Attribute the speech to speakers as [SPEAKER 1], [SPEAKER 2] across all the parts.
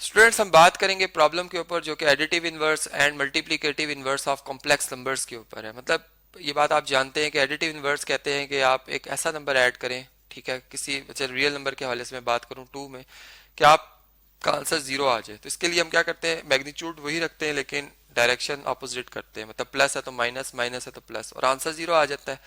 [SPEAKER 1] Students हम बात करेंगे प्रॉब्लम के ऊपर जो कि additive inverse and multiplicative inverse of complex numbers के ऊपर है। मतलब ये बात आप जानते हैं कि एडिटिव इनवर्स कहते हैं कि आप एक ऐसा नंबर ऐड करें, ठीक है, किसी रियल नंबर के हवाले से मैं बात करूं 2 में, कि आपका आंसर 0 आ जाए। तो इसके लिए हम क्या करते हैं, मैग्नीट्यूड वही रखते हैं लेकिन डायरेक्शन ऑपोजिट करते हैं। मतलब प्लस है तो माइनस, माइनस है तो प्लस, और आंसर 0 आ जाता है।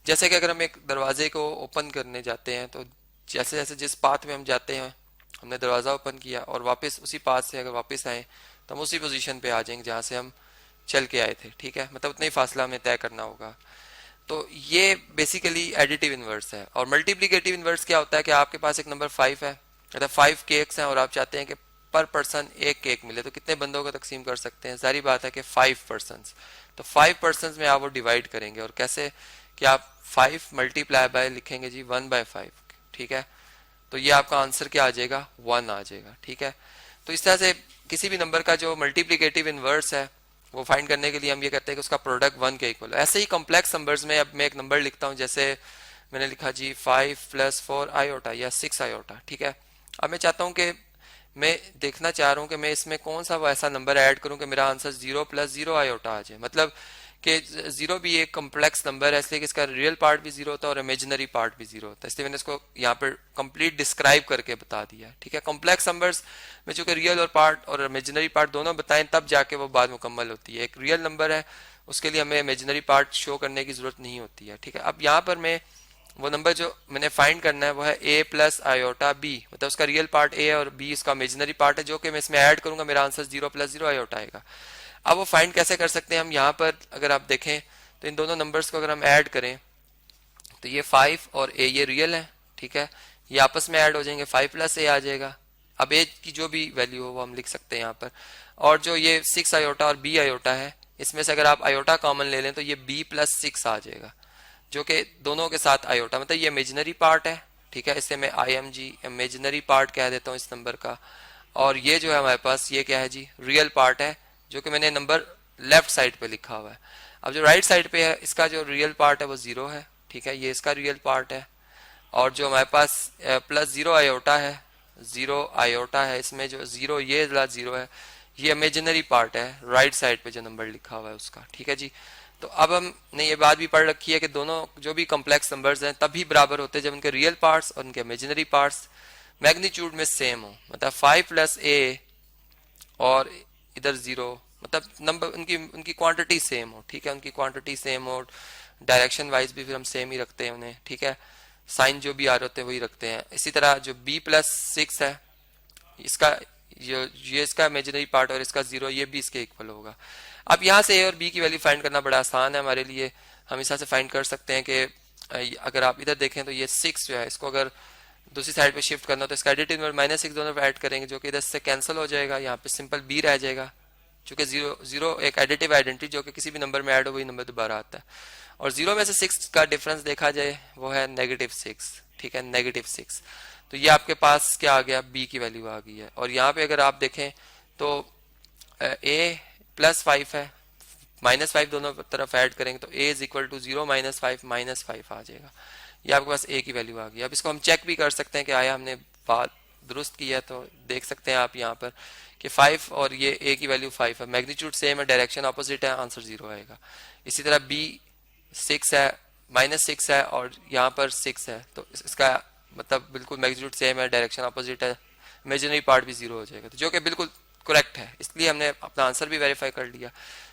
[SPEAKER 1] जैसे कि अगर हम एक दरवाजे को ओपन करने जाते हैं तो जैसे जैसे जिस पाथ में हम जाते हैं, हमने दरवाज़ा ओपन किया और वापस उसी पाथ से अगर वापस आए तो हम उसी पोजीशन पे आ जाएंगे जहाँ से हम चल के आए थे, ठीक है। मतलब उतना ही फासला हमें तय करना होगा। तो ये बेसिकली एडिटिव इनवर्स है। और मल्टीप्लिकेटिव इनवर्स क्या होता है कि आपके पास एक नंबर 5 है, मतलब 5 केक्स हैं और आप चाहते हैं कि पर पर्सन एक केक मिले, तो कितने बंदों को तकसीम कर सकते हैं? सारी बात है कि 5 पर्सन। तो 5 पर्सन में आप वो डिवाइड करेंगे, और कैसे कि आप 5 मल्टीप्लाई बाय लिखेंगे जी 1/5, ठीक है। तो ये आपका आंसर क्या आ जाएगा, 1 आ जाएगा, ठीक है। तो इस तरह से किसी भी नंबर का जो मल्टीप्लिकेटिव इनवर्स है वो फाइंड करने के लिए हम ये करते हैं कि उसका प्रोडक्ट 1 के इक्वल है। ऐसे ही कॉम्प्लेक्स नंबर्स में अब मैं एक नंबर लिखता हूँ, जैसे मैंने लिखा जी 5 + 4 आयोटा या 6 आयोटा, ठीक है। अब मैं चाहता हूँ कि मैं देखना चाह रहा हूँ कि मैं इसमें कौन सा वो ऐसा नंबर ऐड करूँ कि मेरा आंसर 0 + 0 आयोटा आ जाए। मतलब कि 0 भी एक कम्प्लेक्स नंबर है, इसलिए कि इसका रियल पार्ट भी 0 होता है और इमेजिनरी पार्ट भी 0 होता है, इसलिए मैंने इसको यहाँ पर कंप्लीट डिस्क्राइब करके बता दिया, ठीक है। कॉम्प्लेक्स नंबर्स में चूंकि रियल और पार्ट और इमेजिनरी पार्ट दोनों बताएं तब जाके वो बात मुकम्मल होती है। एक रियल नंबर है उसके लिए हमें इमेजिनरी पार्ट शो करने की जरूरत नहीं होती है, ठीक है। अब यहाँ पर मैं वो नंबर जो मैंने फाइंड करना है वो है a + आयोटा b, मतलब उसका रियल पार्ट a है और b इसका इमेजिनरी पार्ट है, जो कि मैं इसमें ऐड करूंगा मेरा आंसर 0 + 0 आयोटा आएगा। अब वो फाइंड कैसे कर सकते हैं हम? यहाँ पर अगर आप देखें तो इन दोनों नंबर्स को अगर हम ऐड करें तो ये 5 और a ये रियल है, ठीक है। ये आपस में ऐड हो जाएंगे, 5 + a आ जाएगा। अब a की जो भी वैल्यू हो वो हम लिख सकते हैं यहाँ पर। और जो ये 6 आयोटा और b आयोटा है, इसमें से अगर आप आयोटा कॉमन ले लें तो ये b + 6 आ जाएगा, जो कि दोनों के साथ आयोटा, मतलब ये इमेजिनरी पार्ट है, ठीक है। इसे मैं IMG इमेजिनरी पार्ट कह देता हूँ इस नंबर का। और ये जो है हमारे पास ये क्या है जी, रियल पार्ट है, जो कि मैंने नंबर लेफ्ट साइड पे लिखा हुआ है। अब जो राइट साइड पे है इसका जो रियल पार्ट है वो 0 है, ठीक है, ये इसका रियल पार्ट है। और जो हमारे पास +0 आयोटा है, 0 आयोटा है, इसमें जो 0 ये 0 है, ये इमेजिनरी पार्ट है राइट साइड पे जो नंबर लिखा हुआ है उसका, ठीक है जी। तो अब हमने ये बात भी पढ़ रखी है कि दोनों जो भी कॉम्प्लेक्स नंबर्स हैं तभी बराबर होते हैं जब उनके रियल पार्ट्स और उनके इमेजिनरी पार्ट्स मैग्नीट्यूड में सेम हो। मतलब 5 + a और इधर 0, मतलब नंबर उनकी उनकी क्वांटिटी सेम हो, ठीक है, उनकी क्वांटिटी सेम हो। डायरेक्शन वाइज भी फिर हम सेम ही रखते हैं उन्हें, ठीक है। साइन जो भी आ रहे होते हैं वही रखते हैं। इसी तरह जो b + 6 है, इसका ये इसका इमेजिनरी पार्ट और इसका 0 ये भी इसके इक्वल होगा। अब यहाँ से a और b की वैल्यू फाइंड करना बड़ा आसान है हमारे लिए। हम इस तरह से फाइंड कर सकते हैं कि अगर आप इधर देखें तो ये 6 जो है इसको अगर दूसरी साइड पे शिफ्ट करना हो तो इसका एडिटिव नंबर -6 दोनों पे ऐड करेंगे, जो कि इधर से कैंसिल हो जाएगा, यहाँ पे सिंपल b रह जाएगा। चूंकि 0 एक एडिटिव आइडेंटिटी जो कि किसी भी नंबर में ऐड हो वही नंबर दोबारा आता है। और 0 में से 6 का डिफरेंस देखा जाए वो है -6, ठीक है, -6। तो ये आपके पास क्या आ गया, b की वैल्यू आ गई है। और यहाँ पे अगर आप देखें तो a + 5 है, -5 दोनों तरफ ऐड करेंगे तो a = 0 - 5 -5 आ जाएगा। ये आपके पास a की वैल्यू आ गई। अब इसको हम चेक भी कर सकते हैं कि आया हमने बात दुरुस्त की है। तो देख सकते हैं आप यहाँ पर कि 5 और ये a की वैल्यू 5 है, मैग्नीट्यूड सेम है, डायरेक्शन ऑपोजिट है, आंसर 0 आएगा। इसी तरह b 6 है, -6 है और यहाँ पर 6 है, तो इसका मतलब बिल्कुल मैग्नीट्यूड सेम है, डायरेक्शन ऑपोजिट है, इमेजिनरी पार्ट भी 0 हो जाएगा, तो जो कि बिल्कुल करेक्ट है, इसलिए हमने अपना आंसर भी वेरीफाई कर लिया।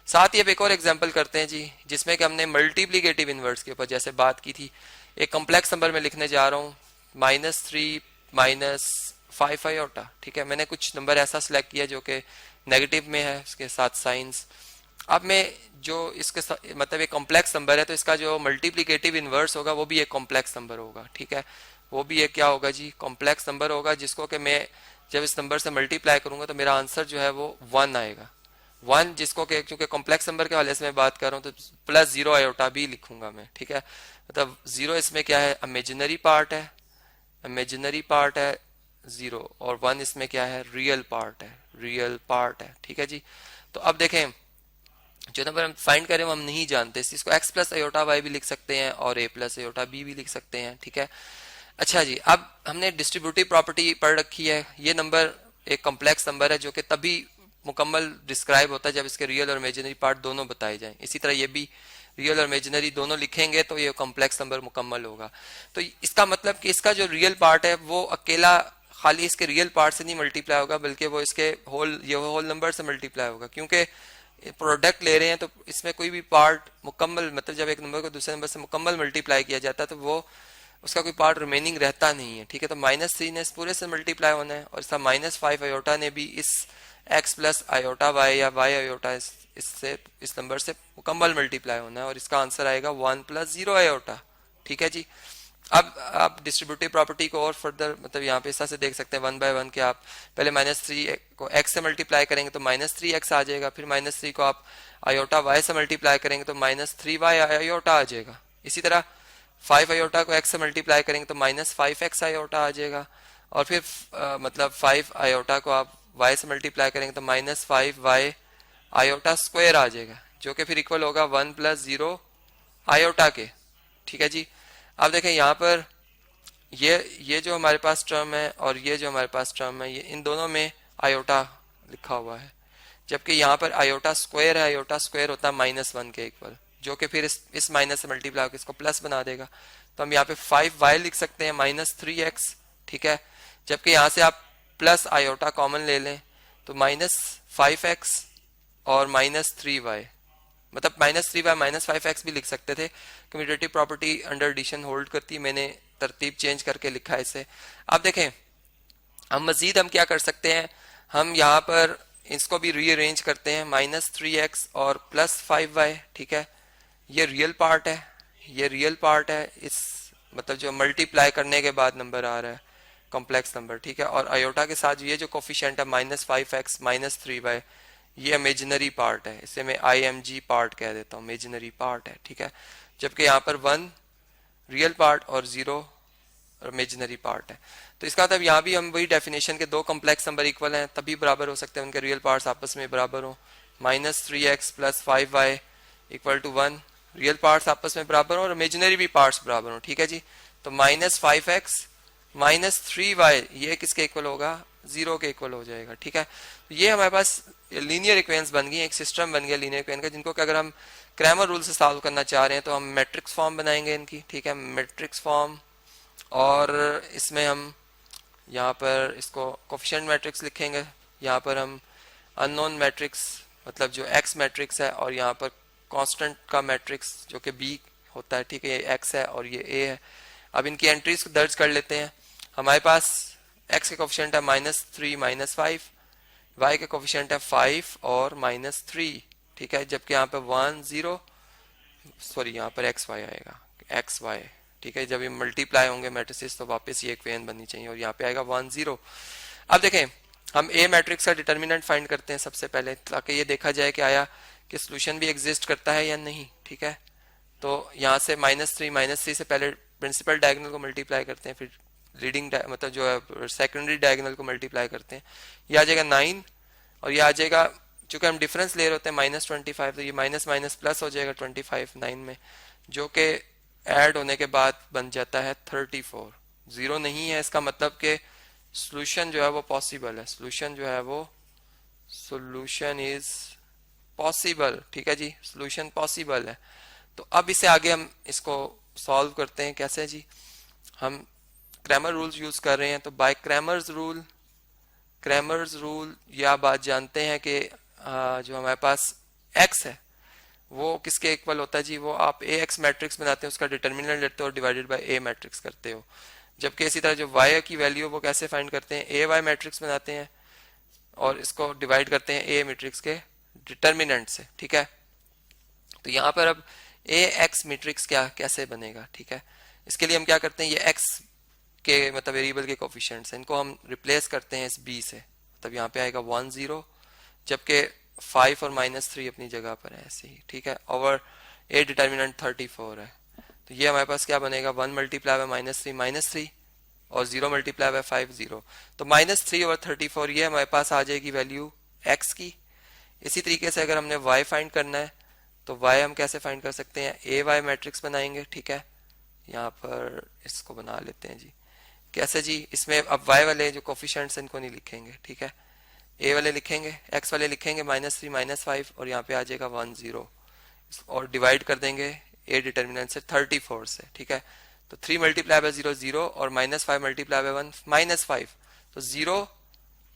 [SPEAKER 1] साथ ही अब एक और एग्जांपल करते हैं जी, जिसमें कि हमने मल्टीप्लिकेटिव इनवर्स के ऊपर जैसे बात की थी। एक कॉम्प्लेक्स नंबर में लिखने जा रहा हूँ -3 - 5 आयोटा, ठीक है। मैंने कुछ नंबर ऐसा सिलेक्ट किया जो कि नेगेटिव में है, उसके साथ साइंस। अब मैं जो इसके मतलब एक कॉम्प्लेक्स नंबर है तो इसका जो मल्टीप्लिकेटिव इनवर्स होगा वो भी एक कॉम्प्लेक्स नंबर होगा, ठीक है। वो भी एक क्या होगा जी, कॉम्प्लेक्स नंबर होगा, जिसको कि मैं जब इस नंबर से मल्टीप्लाई करूंगा तो मेरा आंसर जो है वो 1 आएगा। 1 जिसको कि चूंकि कॉम्प्लेक्स नंबर के वाले से मैं बात कर रहा हूँ तो +0 आयोटा भी लिखूंगा मैं, ठीक है। मतलब 0 इसमें क्या है, इमेजिनरी पार्ट है, इमेजिनरी पार्ट है 0, और 1 इसमें क्या है, रियल पार्ट है, रियल पार्ट है, ठीक है जी। तो अब देखें जो नंबर हम फाइंड करें वो हम नहीं जानते, इसको x + आयोटा y भी लिख सकते हैं और a + आयोटा b भी लिख सकते हैं, ठीक है। अच्छा जी, अब हमने डिस्ट्रीब्यूटिव प्रॉपर्टी पढ़ रखी है। ये नंबर एक कॉम्प्लेक्स नंबर है जो कि तभी मुकम्मल डिस्क्राइब होता है जब इसके रियल और इमेजिनरी पार्ट दोनों बताए जाएं। इसी तरह ये भी रियल और इमेजिनरी दोनों लिखेंगे तो ये कॉम्प्लेक्स नंबर मुकम्मल होगा। तो इसका मतलब कि इसका जो रियल पार्ट है वो अकेला खाली इसके रियल पार्ट से नहीं मल्टीप्लाई होगा, बल्कि वो इसके होल नंबर से मल्टीप्लाई होगा, क्योंकि प्रोडक्ट ले रहे हैं तो इसमें कोई भी पार्ट मुकम्मल, मतलब जब एक नंबर को दूसरे नंबर से मुकम्मल मल्टीप्लाई किया जाता है तो वो उसका कोई पार्ट रिमेनिंग रहता नहीं है, ठीक है। तो -3 ने इस पूरे से मल्टीप्लाई होना है, और इसका -5 आयोटा ने भी इस x प्लस आयोटा y या y आयोटा इससे इस नंबर से मुकम्मल मल्टीप्लाई होना है, और इसका आंसर आएगा 1 प्लस 0 आयोटा, ठीक है जी। अब आप डिस्ट्रीब्यूटिव प्रॉपर्टी को और फर्दर मतलब यहाँ पे इस तरह से देख सकते हैं 1 बाय 1 के आप पहले -3 को x से मल्टीप्लाई करेंगे तो -3x आ जाएगा, फिर -3 को आप आयोटा y से मल्टीप्लाई करेंगे तो -3y आयोटा आ जाएगा। इसी तरह 5 आयोटा को x से मल्टीप्लाई करेंगे तो -5x आयोटा आ जाएगा, और फिर मतलब 5 आयोटा को आप y से मल्टीप्लाई करेंगे तो -5y आयोटा स्क्वायर आ जाएगा, जो कि फिर इक्वल होगा 1 प्लस 0 आयोटा के, ठीक है जी। अब देखें यहाँ पर ये जो हमारे पास टर्म है और ये जो हमारे पास टर्म है, ये इन दोनों में आयोटा लिखा हुआ है, जबकि यहाँ पर आयोटा स्क्वायर है। आयोटा स्क्वायर होता है -1 के इक्वल, जो कि फिर इस माइनस से मल्टीप्लाई होकर इसको प्लस बना देगा। तो हम यहाँ पे 5y लिख सकते हैं -3x, ठीक है। जबकि यहाँ से आप प्लस आयोटा कॉमन ले लें तो -5x और -3y, मतलब -3y -5x भी लिख सकते थे। Commutative property under addition hold करती है, मैंने तरतीब चेंज करके लिखा है इसे। अब देखें हम मजीद हम क्या कर सकते हैं, हम यहाँ पर इसको भी रीअरेंज करते हैं -3x और +5y, ठीक है। ये रियल पार्ट है, ये रियल पार्ट है, इस मतलब जो मल्टीप्लाई करने के बाद नंबर आ रहा है कॉम्प्लेक्स नंबर, ठीक है। और आयोटा के साथ ये जो कोफिशिएंट है -5x -3y, ये इमेजिनरी पार्ट है, इसे मैं IMG पार्ट कह देता हूँ, इमेजिनरी पार्ट है, ठीक है। जबकि यहाँ पर 1 रियल पार्ट और 0 इमेजिनरी पार्ट है। तो इसका मतलब यहाँ भी हम वही डेफिनेशन के दो कॉम्प्लेक्स नंबर इक्वल हैं तभी बराबर हो सकते हैं, उनके रियल पार्ट्स आपस में बराबर हो। -3x + 5y = 1, रियल पार्ट्स आपस में बराबर हो और इमेजिनरी भी पार्ट्स बराबर हो, ठीक है जी। तो -5x -3y ये किसके इक्वल होगा, 0 के इक्वल हो जाएगा, ठीक है। ये हमारे पास लीनियर इक्वेशंस बन गई, एक सिस्टम बन गया लीनियर इक्वेशन का, जिनको कि अगर हम क्रैमर रूल से सॉल्व करना चाह रहे हैं तो हम मैट्रिक्स फॉर्म बनाएंगे इनकी, ठीक है, मैट्रिक्स फॉर्म। और इसमें हम यहाँ पर इसको कोफिशिएंट मैट्रिक्स लिखेंगे, यहाँ पर हम अननोन मैट्रिक्स मतलब जो x मैट्रिक्स है, और यहाँ पर कांस्टेंट का मैट्रिक्स जो कि b होता है, ठीक है, ये x है और ये a है। अब इनकी एंट्रीज को दर्ज कर लेते हैं। हमारे पास x के कोफिशिएंट है -3 -5, y के कोफिशिएंट है 5 और -3, ठीक है। जबकि यहाँ पे 1 0 सॉरी यहाँ पर xy आएगा, xy, ठीक है। जब ये मल्टीप्लाई होंगे मैट्रिसेस तो वापस ये इक्वेशन बननी चाहिए, और यहाँ पे आएगा 1 0। अब देखें हम ए मैट्रिक्स का डिटर्मिनेंट फाइंड करते हैं सबसे पहले, ताकि ये देखा जाए कि आया कि सोल्यूशन भी एग्जिस्ट करता है या नहीं, ठीक है। तो यहाँ से -3 से पहले प्रिंसिपल डायगोनल को मल्टीप्लाई करते हैं, फिर लीडिंग मतलब जो है सेकेंडरी डायगोनल को मल्टीप्लाई करते हैं, ये आ जाएगा 9, और ये आ जाएगा, चूंकि हम डिफरेंस ले रहे होते हैं -25, तो ये माइनस माइनस प्लस हो जाएगा 25 9 में, जो कि ऐड होने के बाद बन जाता है 34। 0 नहीं है, इसका मतलब कि सोल्यूशन जो है वो पॉसिबल है, सोल्यूशन जो है वो सोल्यूशन इज पॉसिबल, ठीक है जी, सोल्यूशन पॉसिबल है। तो अब इसे आगे हम इसको सॉल्व करते हैं, कैसे जी, हम क्रैमर रूल्स यूज कर रहे हैं। तो बाय क्रैमर्स रूल यह बात जानते हैं कि जो हमारे पास x है वो किसके इक्वल होता है जी, वो आप ax मैट्रिक्स बनाते हैं, उसका डिटर्मिनेंट लेते हो और डिवाइडेड बाय a मैट्रिक्स करते हो। जबकि इसी तरह जो y की वैल्यू वो कैसे फाइंड करते हैं, ay मैट्रिक्स बनाते हैं और इसको डिवाइड करते हैं a मैट्रिक्स के डिटर्मिनेंट से, ठीक है। तो यहाँ पर अब ax मैट्रिक्स क्या कैसे बनेगा, ठीक है। इसके लिए हम क्या करते हैं, ये x के मतलब वेरिएबल के कोफिशिएंट्स हैं, इनको हम रिप्लेस करते हैं इस b से, तब यहाँ पे आएगा 1 0, जबकि 5 और -3 अपनी जगह पर है ऐसे ही, ठीक है। और a डिटर्मिनेंट 34 है, तो ये हमारे पास क्या बनेगा, 1 मल्टीप्लाई बाय -3 और 0 मल्टीप्लाई बाय 5 0। तो -3 और 34 ये हमारे पास आ जाएगी वैल्यू x की। इसी तरीके से अगर हमने y फाइंड करना है तो y हम कैसे फाइंड कर सकते हैं, ay मैट्रिक्स बनाएंगे, ठीक है। यहाँ पर इसको बना लेते हैं जी, कैसे जी? इसमें अब y वाले जो कोफिशिएंट्स इनको नहीं लिखेंगे, ठीक है, a वाले लिखेंगे, x वाले लिखेंगे -3 -5 और यहाँ पे आ जाएगा 1 0 और डिवाइड कर देंगे a डिटर्मिनेंट से 34 से, ठीक है। तो 3 मल्टीप्लाई बाय 0 0 और -5 मल्टीप्लाई बाय 1 -5, तो 0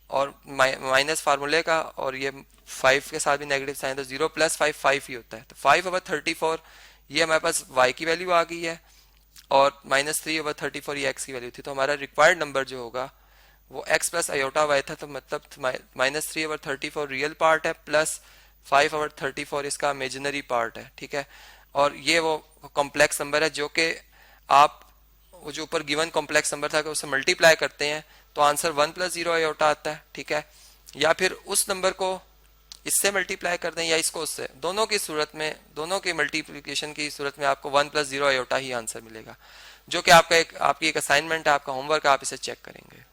[SPEAKER 1] और माइनस फार्मूले का और ये 5 के साथ भी नेगेटिव साइन, तो 0 + 5 5 ही होता है। तो 5/34 ये हमारे पास y की वैल्यू आ गई है और -3/34 ये x की वैल्यू थी। तो हमारा रिक्वायर्ड नंबर जो होगा वो x + आयोटा y था, तो मतलब -3/34 रियल पार्ट है प्लस 5/34 इसका इमेजिनरी पार्ट है, ठीक है। और ये वो कॉम्प्लेक्स नंबर है जो कि आप वो जो ऊपर गिवन कॉम्प्लेक्स नंबर था कि उससे मल्टीप्लाई करते हैं तो आंसर 1 + 0 आयोटा आता है, ठीक है। या फिर उस नंबर को इससे मल्टीप्लाई कर दें या इसको उससे, दोनों की सूरत में, दोनों के मल्टीप्लिकेशन की सूरत में आपको 1 + 0 आयोटा ही आंसर मिलेगा, जो कि आपका आपकी एक असाइनमेंट है, आपका होमवर्क है, आप इसे चेक करेंगे।